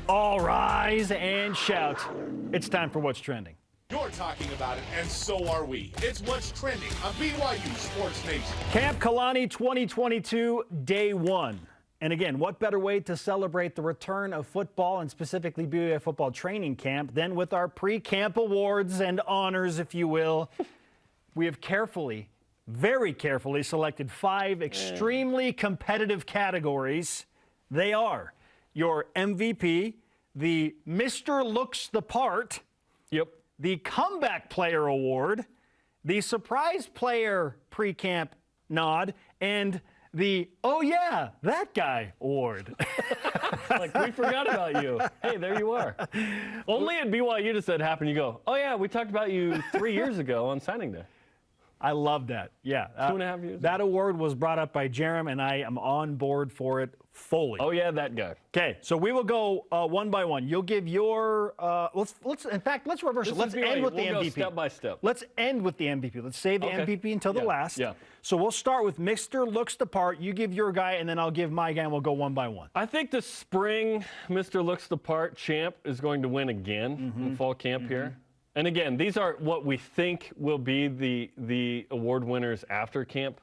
All rise and shout. It's time for What's Trending. You're talking about it, and so are we. It's What's Trending on BYU Sports Nation. Camp Kalani 2022, Day 1. And again, what better way to celebrate the return of football, and specifically BYU Football Training Camp, than with our pre-camp awards and honors, if you will. We have carefully, very carefully selected 5 extremely competitive categories. They are your MVP, the Mr. Looks the Part, the Comeback Player Award, the Surprise Player Pre-Camp Nod, and the Oh Yeah, That Guy Award. Like, we forgot about you. Hey, there you are. Only at BYU does that happen. You go, oh yeah, we talked about you 3 years ago on signing day. I love that. Yeah. 2.5 years. That award was brought up by Jarom, and I am on board for it fully. Oh yeah, that guy. Okay, so we will go one by one. You'll give your let's reverse it. Let's end with the MVP. Go step by step. Let's end with the MVP. Let's save the MVP until the last. Yeah. So we'll start with Mr. Looks the Part. You give your guy, and then I'll give my guy, and we'll go one by one. I think the spring Mr. Looks the Part champ is going to win again in fall camp here. And again, these are what we think will be the award winners after camp.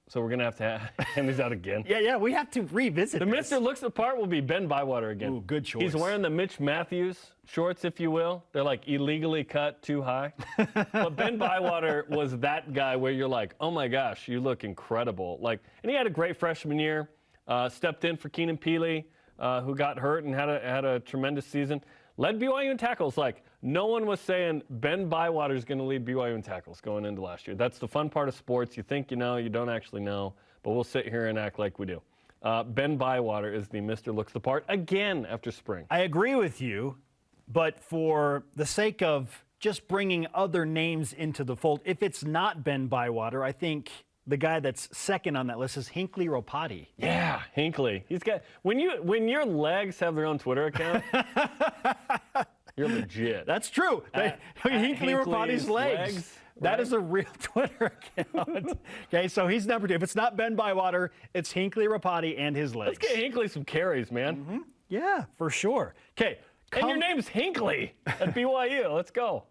So we're going to have to hand these out again. Yeah, we have to revisit The this. Mr. Looks the Part will be Ben Bywater again. Ooh, good choice. He's wearing the Mitch Matthews shorts, if you will. They're like illegally cut too high. But Ben Bywater was that guy where you're like, oh my gosh, you look incredible. And he had a great freshman year, stepped in for Keenan Peely, who got hurt and had a tremendous season. Led BYU in tackles. No one was saying Ben Bywater is going to lead BYU in tackles going into last year. That's the fun part of sports. You think you know, you don't actually know, but we'll sit here and act like we do. Ben Bywater is the Mr. Looks the Part again after spring. I agree with you, but for the sake of just bringing other names into the fold, if it's not Ben Bywater, I think the guy that's second on that list is Hinkley Ropati. Yeah, Hinkley. He's got when your legs have their own Twitter account, you're legit. That's true. Hinkley Ropati's legs. That is a real Twitter account. Okay, so he's number 2. If it's not Ben Bywater, it's Hinkley Ropati and his legs. Let's get Hinkley some carries, man. Yeah, for sure. Okay. And your name's Hinkley at BYU. Let's go.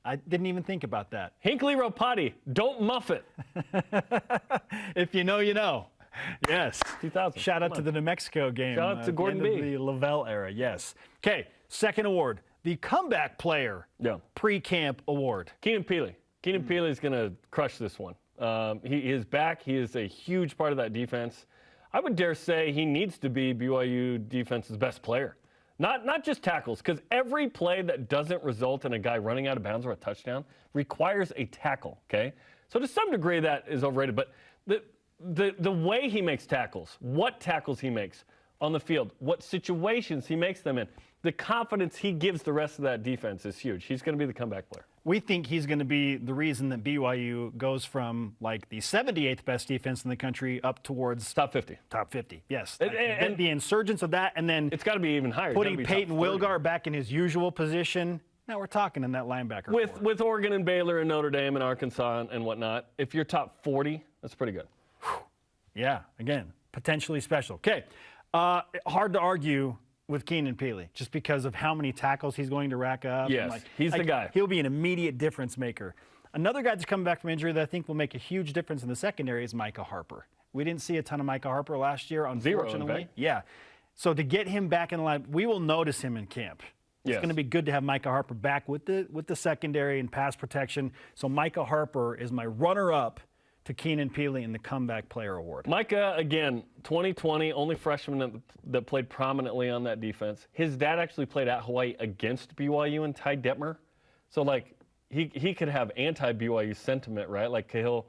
I didn't even think about that. Hinkley Ropati, don't muff it. If you know, you know. Yes. 2000. Shout out to the New Mexico game. Shout out to Gordon B. The Lavelle era, yes. Okay, second award, the Comeback Player Pre-Camp Award. Keenan Peely. Keenan Peely is going to crush this one. He is back. He is a huge part of that defense. I would dare say he needs to be BYU defense's best player. Not just tackles, because every play that doesn't result in a guy running out of bounds or a touchdown requires a tackle, okay? So to some degree that is overrated, but the way he makes tackles, what tackles he makes on the field, what situations he makes them in, the confidence he gives the rest of that defense is huge. He's going to be the comeback player. We think he's going to be the reason that BYU goes from the 78th best defense in the country up towards top 50. Top 50, yes. And the insurgence of that, and then it's got to be even higher. Putting Peyton Wilgar back in his usual position. Now we're talking in that linebacker. With Oregon and Baylor and Notre Dame and Arkansas and whatnot, if you're top 40, that's pretty good. Yeah, again, potentially special. Okay, hard to argue with Keenan Peely, just because of how many tackles he's going to rack up. Yes, he's the guy. He'll be an immediate difference maker. Another guy that's coming back from injury that I think will make a huge difference in the secondary is Micah Harper. We didn't see a ton of Micah Harper last year, unfortunately. 0, in fact. Yeah. So to get him back in the line, we will notice him in camp. It's going to be good to have Micah Harper back with the secondary and pass protection. So Micah Harper is my runner-up to Keenan Peely in the Comeback Player Award. Micah, again, 2020, only freshman that played prominently on that defense. His dad actually played at Hawaii against BYU and Ty Detmer. So, he could have anti-BYU sentiment, right? Like Cahill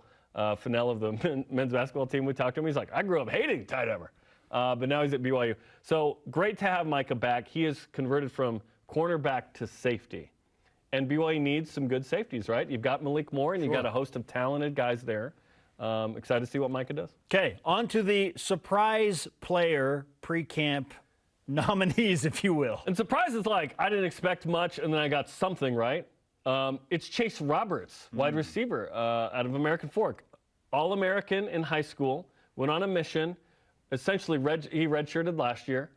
Fennell of the men's basketball team, we talked to him. He's like, I grew up hating Ty Detmer. But now he's at BYU. So, great to have Micah back. He is converted from cornerback to safety. And BYU needs some good safeties, right? You've got Malik Moore, and you've got a host of talented guys there. Excited to see what Micah does. Okay, on to the Surprise Player Pre-Camp nominees, if you will. And surprise is I didn't expect much, and then I got something right. It's Chase Roberts, wide receiver out of American Fork. All-American in high school, went on a mission. Essentially, he redshirted last year.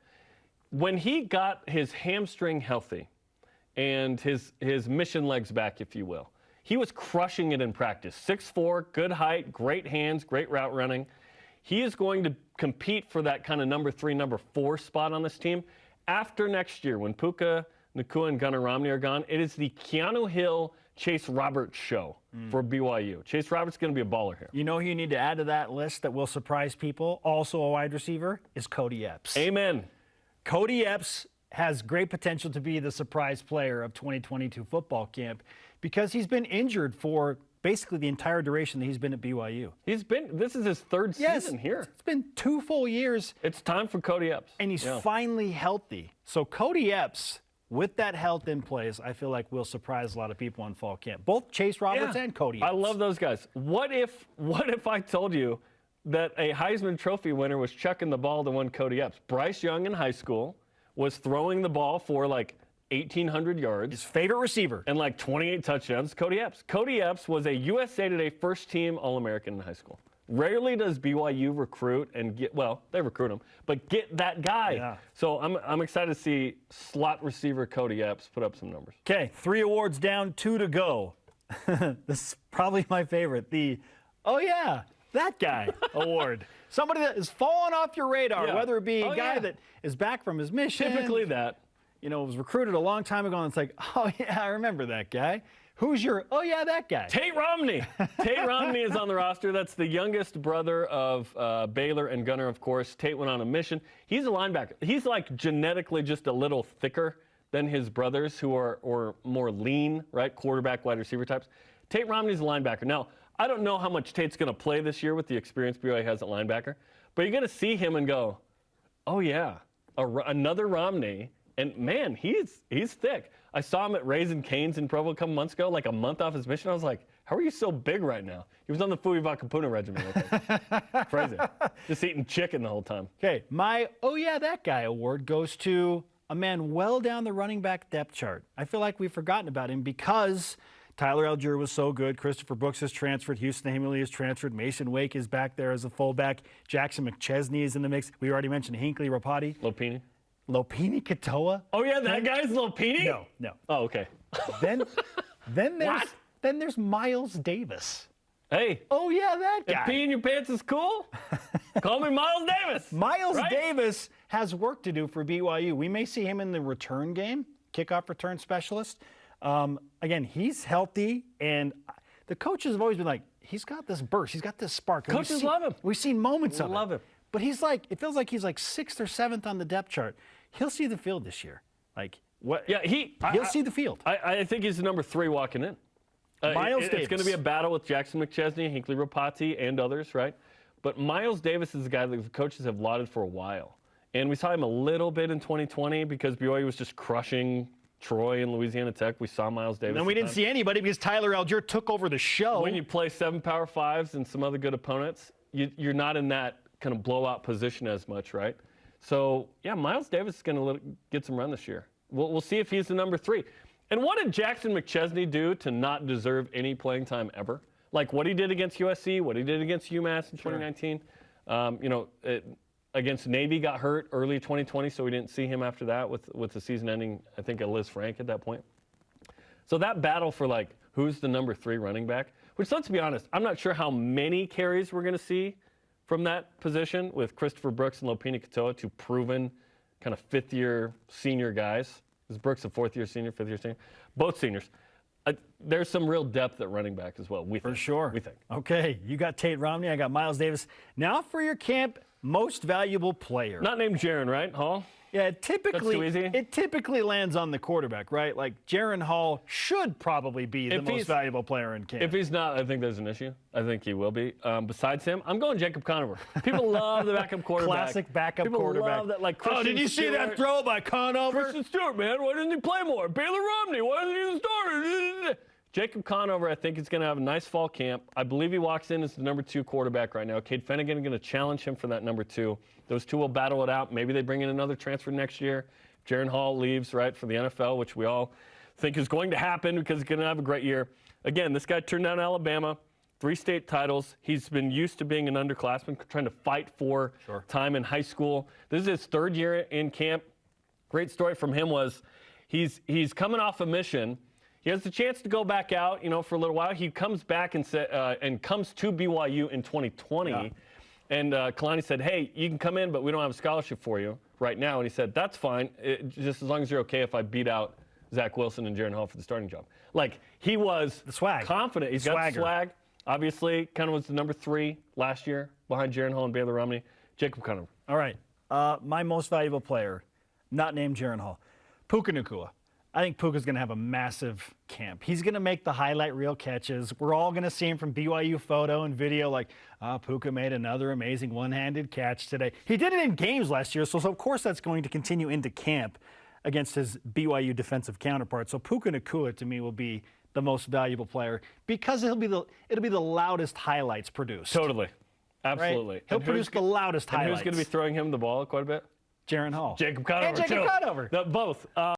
when he got his hamstring healthy and his mission legs back, if you will, he was crushing it in practice. 6'4", good height, great hands, great route running. He is going to compete for that kind of number 3, number 4 spot on this team. After next year, when Puka, Nacua, and Gunnar Romney are gone, it is the Keanu Hill, Chase Roberts show for BYU. Chase Roberts is going to be a baller here. You know who you need to add to that list that will surprise people, also a wide receiver, is Cody Epps. Amen. Cody Epps has great potential to be the surprise player of 2022 football camp because he's been injured for basically the entire duration that he's been at BYU. This is his 3rd season here. It's been 2 full years. It's time for Cody Epps. And he's finally healthy. So Cody Epps, with that health in place, I feel like will surprise a lot of people on fall camp. Both Chase Roberts and Cody Epps. I love those guys. What if I told you that a Heisman Trophy winner was chucking the ball to one Cody Epps? Bryce Young in high school was throwing the ball for like 1,800 yards. His favorite receiver. And like 28 touchdowns, Cody Epps. Cody Epps was a USA Today first-team All-American in high school. Rarely does BYU recruit and they recruit him, but get that guy. Yeah. So I'm excited to see slot receiver Cody Epps put up some numbers. Okay, 3 awards down, 2 to go. This is probably my favorite, the "Oh yeah, that guy" award. Somebody that is falling off your radar, whether it be a guy that is back from his mission. Typically that. You know, was recruited a long time ago, and it's like, oh yeah, I remember that guy. Who's your, oh yeah, that guy? Tate Romney. Tate Romney is on the roster. That's the youngest brother of Baylor and Gunnar, of course. Tate went on a mission. He's a linebacker. He's like genetically just a little thicker than his brothers who are more lean, right? Quarterback, wide receiver types. Tate Romney's a linebacker. Now, I don't know how much Tate's going to play this year with the experience BYU has at linebacker, but you're going to see him and go, oh yeah, another Romney. And man, he's thick. I saw him at Raising Cane's in Provo a couple months ago, like a month off his mission. I was like, how are you so big right now? He was on the Fui Vakapuna regimen, I think. Crazy. Just eating chicken the whole time. Okay, my "Oh yeah, that guy" award goes to a man well down the running back depth chart. I feel like we've forgotten about him because Tyler Algier was so good. Christopher Brooks has transferred. Houston Hamley has transferred. Mason Wake is back there as a fullback. Jackson McChesney is in the mix. We already mentioned Hinckley Rapati. Lopini Katoa. Oh yeah, that guy's Lopini? No. Oh, okay. Then there's Miles Davis. Hey. Oh yeah, that guy. If pee in your pants is cool, call me Miles Davis. Miles Davis has work to do for BYU. We may see him in the return game, kickoff return specialist. Again, he's healthy, and the coaches have always been like, he's got this burst, he's got this spark. Coaches love him. We've seen moments of it. Love him. But he's like, it feels like he's like 6th or 7th on the depth chart. He'll see the field this year. Like what? Yeah, he'll see the field. I think he's the number 3 walking in. Miles Davis. It's going to be a battle with Jackson McChesney, Hinckley Rapati, and others, right? But Miles Davis is a guy that the coaches have lauded for a while. And we saw him a little bit in 2020 because BYU was just crushing Troy and Louisiana Tech. We saw Miles Davis. And we didn't see anybody because Tyler Algier took over the show. When you play 7 Power 5s and some other good opponents, you're not in that kind of blowout position as much, right? So, yeah, Miles Davis is going to get some run this year. We'll see if he's the number 3. And what did Jackson McChesney do to not deserve any playing time ever? Like what he did against USC, what he did against UMass in 2019. Against Navy got hurt early 2020, so we didn't see him after that with the season ending, I think, at Liz Frank at that point. So that battle for, like, who's the number 3 running back, which, let's be honest, I'm not sure how many carries we're going to see from that position with Christopher Brooks and Lopini Katoa, 2 proven kind of 5th-year senior guys. Is Brooks a 4th-year senior, 5th-year senior? Both seniors. There's some real depth at running back as well, we think. For sure. We think. Okay, you got Tate Romney, I got Miles Davis. Now for your camp most valuable player. Not named Jaron, right, Hall? Yeah, That's too easy. It typically lands on the quarterback, right? Like Jaron Hall should probably be the most valuable player in camp. If he's not, I think there's an issue. I think he will be. Besides him, I'm going Jacob Conover. People love the backup quarterback. Classic backup People quarterback. Love that, like Christian did you Stewart. see that throw by Conover? Christian Stewart, man, why didn't he play more? Baylor Romney, why isn't he the starter? Jacob Conover, I think, is going to have a nice fall camp. I believe he walks in as the number 2 quarterback right now. Cade Finnegan is going to challenge him for that number 2. Those 2 will battle it out. Maybe they bring in another transfer next year. Jaron Hall leaves, right, for the NFL, which we all think is going to happen because he's going to have a great year. Again, this guy turned down Alabama, 3 state titles. He's been used to being an underclassman, trying to fight for time in high school. This is his 3rd year in camp. great story from him was he's coming off a mission. He has the chance to go back out, for a little while. He comes back and comes to BYU in 2020. Yeah. And Kalani said, hey, you can come in, but we don't have a scholarship for you right now. And he said, that's fine, just as long as you're okay if I beat out Zach Wilson and Jaron Hall for the starting job. Like, he was the swag. Confident. He's got the swag. Obviously, kind of was the number 3 last year behind Jaron Hall and Baylor Romney. Jacob Conover. All right. My most valuable player, not named Jaron Hall, Puka Nacua. I think Puka's going to have a massive camp. He's going to make the highlight reel catches. We're all going to see him from BYU photo and video like, Puka made another amazing one-handed catch today. He did it in games last year, so of course that's going to continue into camp against his BYU defensive counterpart. So Puka Nacua, to me, will be the most valuable player because it'll be the loudest highlights produced. Totally. Absolutely. Right? He'll produce the loudest highlights. And who's going to be throwing him the ball quite a bit? Jaron Hall. Jacob Conover. And Jacob Conover. Both.